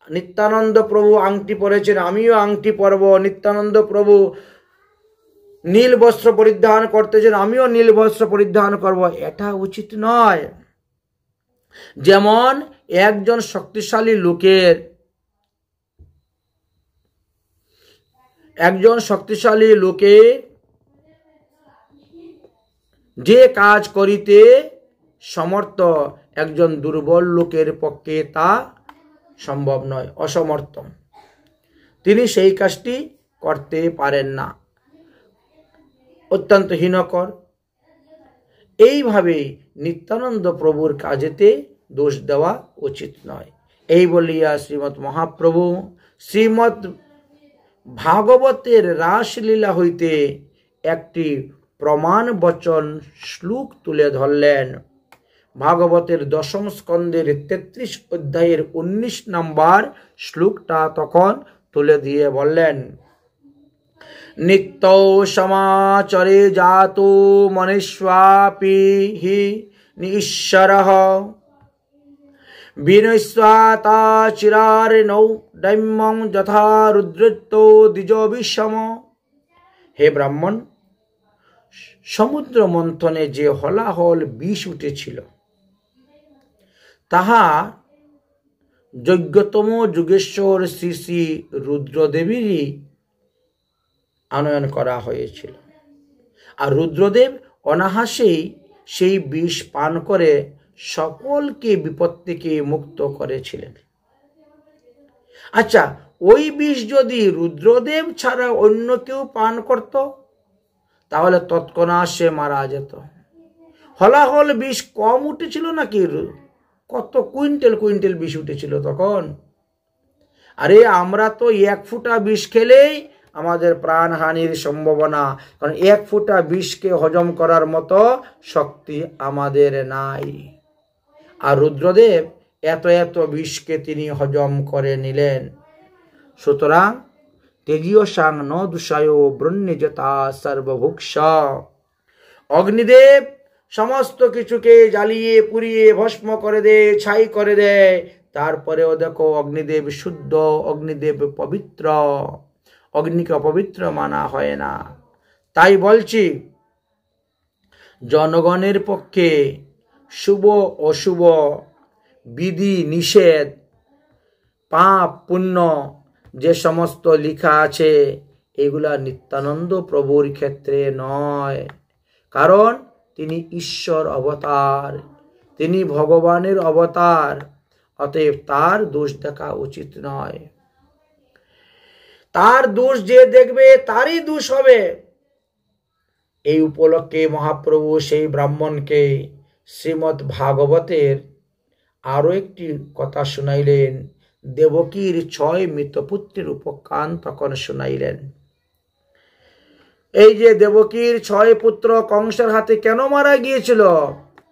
নিত্যানন্দ প্রভু আংটি পরেছেন, আমিও আংটি পরব। নিত্যানন্দ প্রভু নীল বস্ত্র পরিধান করতেছেন, আমিও নীল বস্ত্র পরিধান করব, এটা উচিত নয়। যেমন একজন শক্তিশালী লোকে যে কাজ করিতে সমর্থ, একজন দুর্বল লোকের পক্ষে তা সম্ভব নয়, অসমর্থ, তিনি সেই কাজটি করতে পারেন না, অত্যন্ত হীনকর। এইভাবে নিত্যানন্দ প্রভুর কাজেতে দোষ দেওয়া উচিত নয়। এই বলিয়া শ্রীমৎ মহাপ্রভু শ্রীমৎ ভাগবতের রাসলীলা হইতে একটি প্রমাণ বচন শ্লোক তুলে ধরলেন। ভাগবতের 10ম স্কন্ধের 33 অধ্যায়ের 19 নম্বর শ্লোকটা তখন তুলে দিয়ে বললেন, নিত্য সমাচরে জাতো মনুষ্যাপি হি ঈশ্বরঃ বিনস্বাতা চিরারেণৌ দৈম্যং যথা রুদ্রত্ব দ্বিজবিষম। হে ব্রাহ্মণ, সমুদ্র মন্থনে যে হলাহল বিষ উঠেছিল, তাহা যজ্ঞতম যুগেশ্বর শ্রী শ্রী রুদ্রদেবেরই আনয়ন করা হয়েছিল। আর রুদ্রদেব অনাহাসেই সেই বিষ পান করে সকলকে বিপদ থেকে মুক্ত করেছিলেন। আচ্ছা, ওই বিষ যদি রুদ্রদেব ছাড়া অন্য কেউ পান করত, তাহলে তৎক্ষণাৎ সে মারা যেত। হলাহল বিষ কম উঠেছিল নাকি? কত কুইন্টাল কুইন্টাল বিষ উঠেছিল তখন। আরে আমরা তো 1 ফুটা বিষ খেলেই আমাদের প্রাণহানির সম্ভাবনা, কারণ 1 ফুটা বিষকে হজম করার মতো শক্তি আমাদের নাই। আর রুদ্রদেব এত এত বিষকে তিনি হজম করে নিলেন। সুতরাং তেজীয় সাং ন দুষায় ব্রণ্যজতা সর্বভুক্ষ। অগ্নিদেব সমস্ত কিছুকে জ্বালিয়ে পুড়িয়ে ভস্ম করে দেয়, ছাই করে দেয়। তারপরেও দেখো অগ্নিদেব শুদ্ধ, অগ্নিদেব পবিত্র, অগ্নিকে অপবিত্র মানা হয় না। তাই বলছি, জনগণের পক্ষে শুভ অশুভ, বিধি নিষেধ, পাপ পুণ্য যে সমস্ত লেখা আছে, এগুলা নিত্যানন্দ প্রভুর ক্ষেত্রে নয়। কারণ তিনি ঈশ্বর অবতার, তিনি ভগবানের অবতার, অতএব তার দোষ দেখা উচিত নয়। তার দোষ যে দেখবে তারই দোষ হবে। এই উপলক্ষে মহাপ্রভু সেই ব্রাহ্মণকে শ্রীমদ্ ভাগবতের আরো একটি কথা শুনাইলেন। দেবকীর 6 মৃতপুত্রের উপাখ্যান তখন শুনাইলেন। এই যে দেবকীর 6 পুত্র কংসের হাতে কেন মারা গিয়েছিল?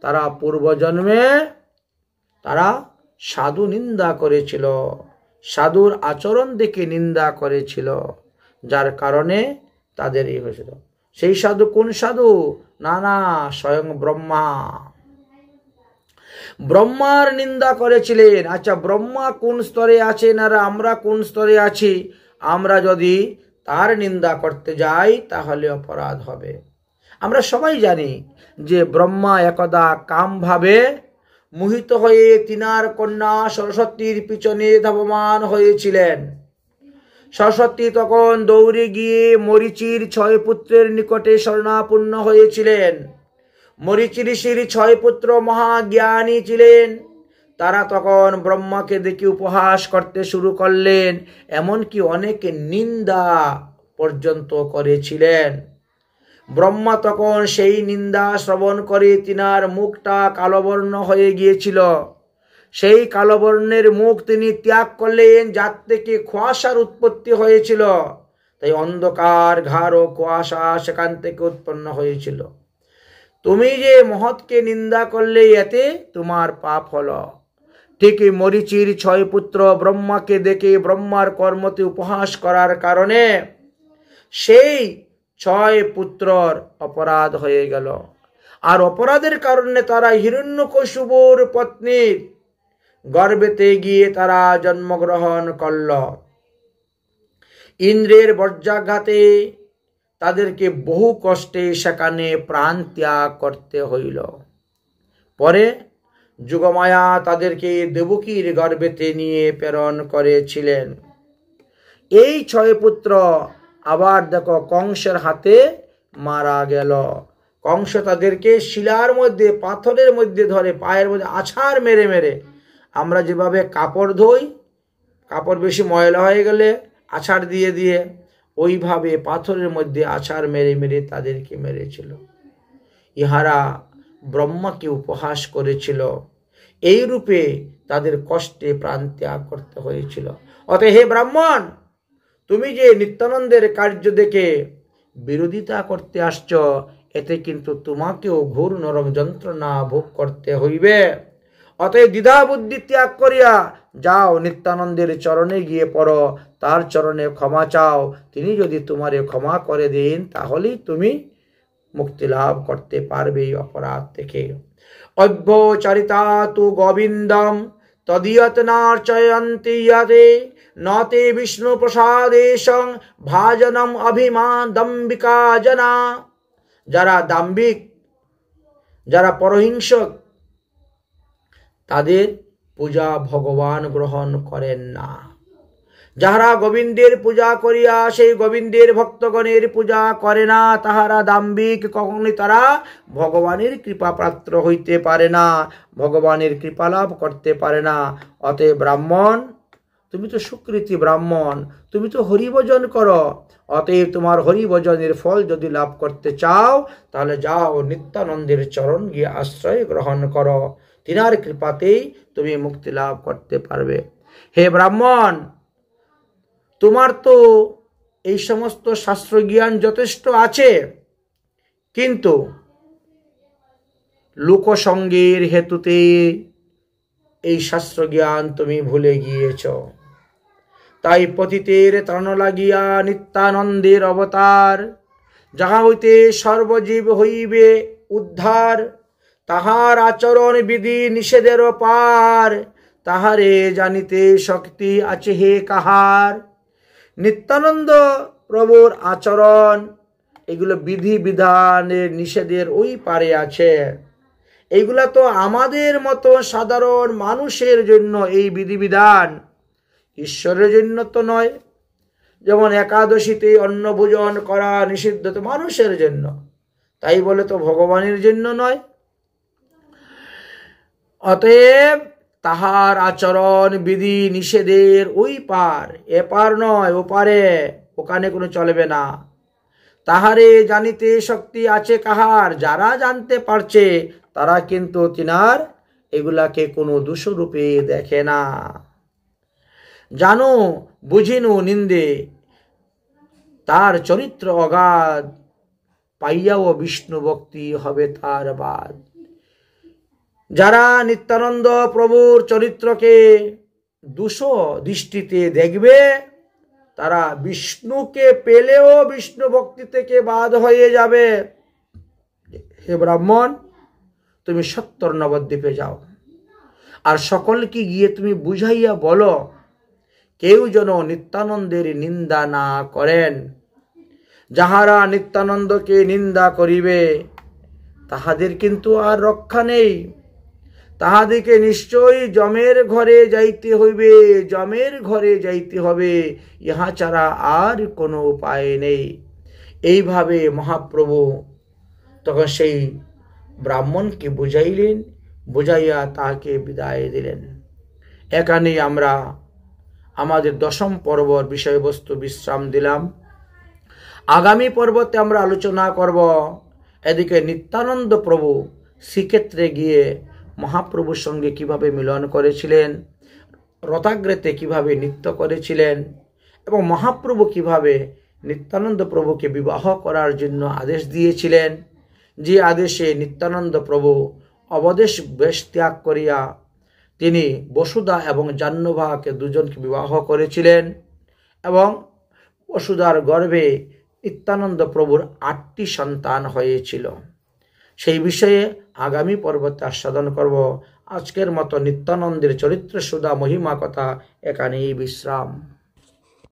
তারা পূর্বজন্মে তারা সাধু নিন্দা করেছিল, সাধুর আচরণ দেখে নিন্দা করেছিল, যার কারণে তাদের এই হয়েছিল। সেই সাধু কোন সাধু? না, স্বয়ং ব্রহ্মা। ব্রহ্মার নিন্দা করেছিলেন। আচ্ছা, ব্রহ্মা কোন স্তরে আছেন আর আমরা কোন স্তরে আছি? আমরা যদি তার নিন্দা করতে যাই তাহলে অপরাধ হবে। আমরা সবাই জানি যে ব্রহ্মা একদা কাম ভাবে মোহিত হয়ে তিনার কন্যা সরস্বতীর পিছনে ধাবমান হয়েছিলেন। সরস্বতী তখন দৌড়ে গিয়ে মরীচির 6 পুত্রের নিকটে শরণাপন্ন হয়েছিলেন। মরীচি ঋষির 6 পুত্র মহাজ্ঞানী ছিলেন। তারা তখন ব্রহ্মাকে দেখে উপহাস করতে শুরু করলেন, এমনকি অনেকে নিন্দা পর্যন্ত করেছিলেন। ব্রহ্মা তখন সেই নিন্দা শ্রবণ করে তিনার মুখটা কালোবর্ণ হয়ে গিয়েছিল। সেই কালোবর্ণের মুখ তিনি ত্যাগ করলেন, যার থেকে কুয়াশার উৎপত্তি হয়েছিল। তাই অন্ধকার ঘাড় কুয়াশা সেখান থেকে উৎপন্ন হয়েছিল। তুমি যে মহৎকে নিন্দা করলে, এতে তোমার পাপ হলো। ঠিক মরীচির 6 পুত্র ব্রহ্মাকে দেখে ব্রহ্মার কর্মতে উপহাস করার কারণে সেই 6 পুত্রর অপরাধ হয়ে গেল। আর অপরাধের কারণে তারা হিরণ্যকশিপুর পত্নীর গর্ভেতে গিয়ে তারা জন্মগ্রহণ করল। ইন্দ্রের বজ্রাঘাতে তাদেরকে বহু কষ্টে সেখানে প্রাণ ত্যাগ করতে হইল। পরে যোগমায়া তাদেরকে দেবকীর গর্ভেতে নিয়ে প্রেরণ করেছিলেন। এই 6 পুত্র আবার দেখো কংসের হাতে মারা গেল। কংস তাদেরকে শিলার মধ্যে, পাথরের মধ্যে ধরে, পায়ের মধ্যে আছাড় মেরে মেরে, আমরা যেভাবে কাপড় ধুই, কাপড় বেশি ময়লা হয়ে গেলে আছাড় দিয়ে দিয়ে, ওইভাবে পাথরের মধ্যে আছাড় মেরে মেরে তাদেরকে মেরেছিল। ইহারা ব্রহ্মাকে উপহাস করেছিল, এই রূপে তাদের কষ্টে প্রাণ ত্যাগ করতে হয়েছিল। অতএব হে ব্রাহ্মণ, তুমি যে নিত্যানন্দের কার্য দেখে বিরোধিতা করতে আসছ, এতে কিন্তু তোমাকেও ঘোর নরক যন্ত্রণা ভোগ করতে হইবে। অতএব দ্বিধা বুদ্ধি ত্যাগ করিয়া যাও, নিত্যানন্দের চরণে গিয়ে পড়ো, তার চরণে ক্ষমা চাও। তিনি যদি তোমারে ক্ষমা করে দেন, তাহলেই তুমি মুক্তি লাভ করতে পারবে এই অপরাধ থেকে। অভ্যচারিতা তু গোবিন্দম তদীয়তনার্চয়ন্তি ইয়াতে নতে বিষ্ণু প্রসাদেশং ভাজনম অভিমান দম্বিকা জনা। যারা দাম্ভিক, যারা পরহিংসক, তাদের পূজা ভগবান গ্রহণ করেন না। যাহারা গোবিন্দের পূজা করিয়া সেই গোবিন্দের ভক্তগণের পূজা করে না, তাহারা দাম্ভিক, কখনই তারা ভগবানের কৃপা পাত্র হইতে পারে না, ভগবানের কৃপা লাভ করতে পারে না। অতএব ব্রাহ্মণ, তুমি তো সুকৃতি ব্রাহ্মণ, তুমি তো হরিভজন করো, অতএব তোমার হরিভজনের ফল যদি লাভ করতে চাও তাহলে যাও নিত্যানন্দের চরণ গিয়ে আশ্রয় গ্রহণ করো, তিনার কৃপাতেই তুমি মুক্তি লাভ করতে পারবে। হে ব্রাহ্মণ, তোমার তো এই সমস্ত শাস্ত্র জ্ঞান যথেষ্ট আছে, কিন্তু লোকসঙ্গের হেতুতে এই শাস্ত্র জ্ঞান তুমি ভুলে গিয়েছ। তাই পতিতের ত্রাণ লাগিয়া নিত্যানন্দের অবতার, যাহা হইতে সর্বজীব হইবে উদ্ধার, তাহার আচরণ বিধি নিষেধের পার, তাহারে জানিতে শক্তি আছে হে কাহার। নিত্যানন্দ প্রভুর আচরণ এগুলো বিধি বিধানের নিষেধের ওই পারে আছে। এইগুলা তো আমাদের মতো সাধারণ মানুষের জন্য এই বিধিবিধান, ঈশ্বরের জন্য তো নয়। যেমন একাদশীতে অন্ন ভোজন করা নিষিদ্ধ তো মানুষের জন্য, তাই বলে তো ভগবানের জন্য নয়। অতএব তাহার আচরণ বিধি নিষেধের ওই পার, এপার নয় ওপারে, ওখানে কোনো চলবে না। তাহারে জানিতে শক্তি আছে কাহার, যারা জানতে পারছে তারা কিন্তু তিনার এগুলাকে কোনো দোষরূপে দেখে না। জানো বুঝিনু নিন্দে তার চরিত্র অগাধ, পাইয়াও বিষ্ণু ভক্তি হবে তার বাদ। যারা নিত্যানন্দ প্রভুর চরিত্রকে দোষ দৃষ্টিতে দেখবে তারা বিষ্ণুকে পেলেও বিষ্ণু ভক্তি থেকে বাদ হয়ে যাবে। হে ব্রাহ্মণ, তুমি ৭০ নবদ্বীপে যাও, আর সকলকে গিয়ে তুমি বুঝাইয়া বলো কেউ যেন নিত্যানন্দের নিন্দা না করেন। যাহারা নিত্যানন্দকে নিন্দা করিবে তাহাদের কিন্তু আর রক্ষা নেই, তাহাদিকে নিশ্চয়ই যমের ঘরে যাইতে হইবে, যমের ঘরে যাইতে হবে, ইহা ছাড়া আর কোনো উপায় নেই। এইভাবে মহাপ্রভু তখন সেই ব্রাহ্মণকে বুঝাইলেন, বুঝাইয়া তাহাকে বিদায় দিলেন। এখানেই আমরা আমাদের ১০ম পর্বর বিষয়বস্তু বিশ্রাম দিলাম। আগামী পর্বতে আমরা আলোচনা করব এদিকে নিত্যানন্দ প্রভু শ্রীক্ষেত্রে গিয়ে মহাপ্রভুর সঙ্গে কিভাবে মিলন করেছিলেন, রথাগ্রেতে কিভাবে নৃত্য করেছিলেন, এবং মহাপ্রভু কিভাবে নিত্যানন্দ প্রভুকে বিবাহ করার জন্য আদেশ দিয়েছিলেন, যে আদেশে নিত্যানন্দ প্রভু অবদেশ বেশ ত্যাগ করিয়া তিনি বসুধা এবং জাহ্নবাকে দুজনকে বিবাহ করেছিলেন, এবং বসুধার গর্ভে নিত্যানন্দ প্রভুর ৮টি সন্তান হয়েছিল। সেই বিষয়ে আগামী পর্বতে আস্বাদন করব। আজকের মতো নিত্যানন্দের চরিত্র সুধা মহিমা কথা এখানেই বিশ্রাম।